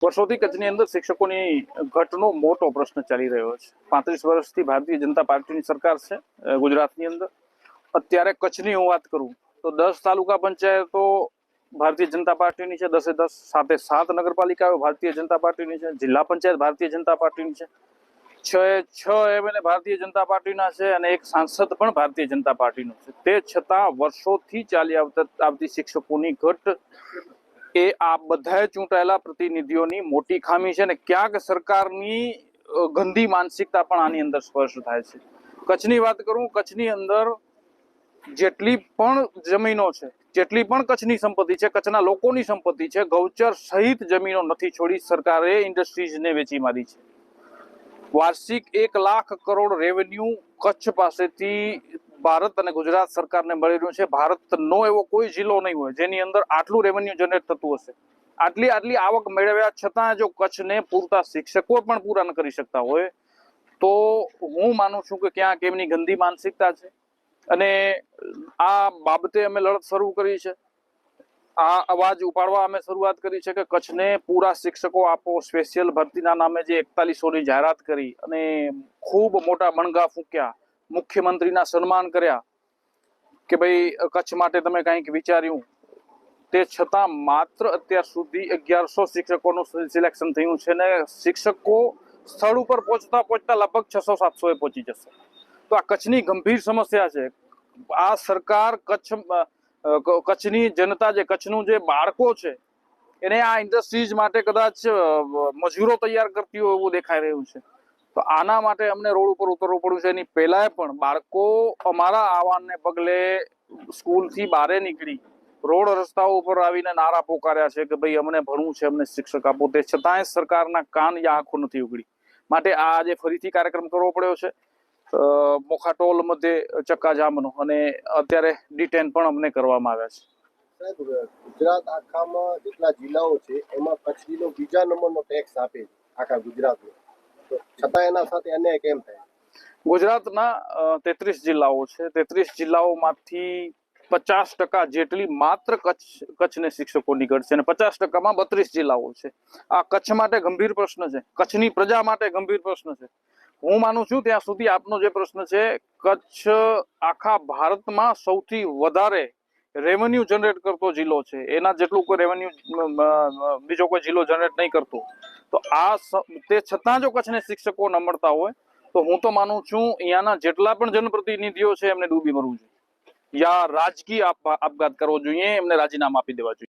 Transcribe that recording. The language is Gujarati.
વર્ષોથી કચ્છની અંદર શિક્ષકોની ઘટનો મોટો પ્રશ્ન ચાલી રહ્યો છે। 35 વર્ષથી ભારતીય જનતા પાર્ટીની સરકાર છે ગુજરાતની અંદર। અત્યારે કચ્છની હું વાત કરું તો 10 તાલુકા પંચાયતો ભારતીય જનતા પાર્ટીની છે, 10 સાથે 7 નગરપાલિકાઓ ભારતીય જનતા પાર્ટીની છે, જિલ્લા પંચાયત ભારતીય જનતા પાર્ટીની છે, 6 એમએલએ ભારતીય જનતા પાર્ટીના છે અને એક સાંસદ પણ ભારતીય જનતા પાર્ટીનું છે। તે છતાં વર્ષોથી ચાલી આવતી શિક્ષકોની ઘટ એ આ બધા ચૂંટાયેલા પ્રતિનિધિઓની મોટી ખામી છે ને ક્યાંક સરકારની ગંદી માનસિકતા પણ આની અંદર સ્પષ્ટ થાય છે। કચ્છની વાત કરું, કચ્છની અંદર જેટલી પણ જમીનો છે, જેટલી પણ કચ્છની સંપત્તિ છે, કચ્છના લોકોની સંપત્તિ છે, ગૌચર સહિત જમીનો નથી છોડી સરકારે ઇન્ડસ્ટ્રીઝને વેચી મારી છે। વાર્ષિક 1 લાખ કરોડ રેવન્યુ કચ્છ પાસેથી ભારત અને ગુજરાત સરકારને મળી રહ્યું છે। ભારતનો એવો કોઈ જિલ્લો નહીં હોય જેની અંદર આટલું રેવન્યુ જનરેટ થતું હશે। આટલી આવક મેળવ્યા છતાં જો કચ્છને પૂરતા શિક્ષકો પણ પૂરા ન કરી શકતા હોય તો હું માનું છું કે ક્યાંક એમની ગંદી માનસિકતા છે અને આ બાબતે અમે લડત શરૂ કરી છે। આ અવાજ ઉપાડવા અમે શરૂઆત કરી છે કે કચ્છને પૂરા શિક્ષકો આપો। સ્પેશિયલ ભરતીના નામે જે 4100ની જાહેરાત કરી અને ખૂબ મોટા મણગા ફૂંક્યા, મુખ્યમંત્રીના સન્માન કર્યા કે ભાઈ કચ્છ માટે તમે કંઈક વિચાર્યું, તે છતાં માત્ર અત્યાર સુધી 1100 શિક્ષકોનું સિલેક્શન થયું છે ને શિક્ષકો સ્થળ ઉપર પહોંચતા લગભગ 600-700 પહોંચી જશે। તો આ કચ્છની ગંભીર સમસ્યા છે। આ સરકાર કચ્છની જનતા, જે કચ્છનું જે બાળકો છે એને આ ઇન્ડસ્ટ્રીઝ માટે કદાચ મજૂરો તૈયાર કરતી હોય એવું દેખાઈ રહ્યું છે। તો આના માટે અમને રોડ ઉપર ઉતરવું પડ્યું છે। એની પહેલા પણ બાળકો અમારા આહવાનને પગલે સ્કૂલથી બહાર નીકળી રોડ રસ્તાઓ ઉપર આવીને નારા પોકાર્યા છે કે ભાઈ અમને ભણવું છે, અમને શિક્ષક આપો। તે છતાંય સરકારના કાન યા આંખો નથી ઉઘડી। માટે આ આજે ફરીથી કાર્યક્રમ કરવો પડ્યો છે મોખાટોલ મધ્યે ચક્કાજામનો, અને અત્યારે ડિટેન પણ અમને કરવામાં આવ્યા છે। ગુજરાત આખામાં જેટલા જિલ્લાઓ છે એમાં કચ્છ જિલ્લો બીજા નંબરનો ટેક્સ આપે આખા ગુજરાતમાં, છતાં એના સાથે અન્યાય કેમ થાય? ગુજરાતના 33 જિલ્લાઓ છે। 33 જિલ્લાઓમાંથી 50% જેટલી માત્ર કચ્છને શિક્ષકોની ઘટ છે અને 50%માં 32 જિલ્લાઓ છે। આ કચ્છ માટે ગંભીર પ્રશ્ન છે, કચ્છની પ્રજા માટે ગંભીર પ્રશ્ન છે। હું માનું છું ત્યાં સુધી આપનો જે પ્રશ્ન છે, કચ્છ આખા ભારતમાં સૌથી વધારે રેવન્યુ જનરેટ કરતો જિલ્લો છે, એના જેટલું કોઈ રેવન્યુ બીજો કોઈ જિલ્લો જનરેટ નહીં કરતો। તો તે છતાં જો કચ્છને શિક્ષકો ન મળતા હોય તો હું તો માનું છું અહીંયાના જેટલા પણ જનપ્રતિનિધિઓ છે એમને ડૂબી મરવું જોઈએ યા રાજકીય આપઘાત કરવો જોઈએ, એમને રાજીનામા આપી દેવા જોઈએ।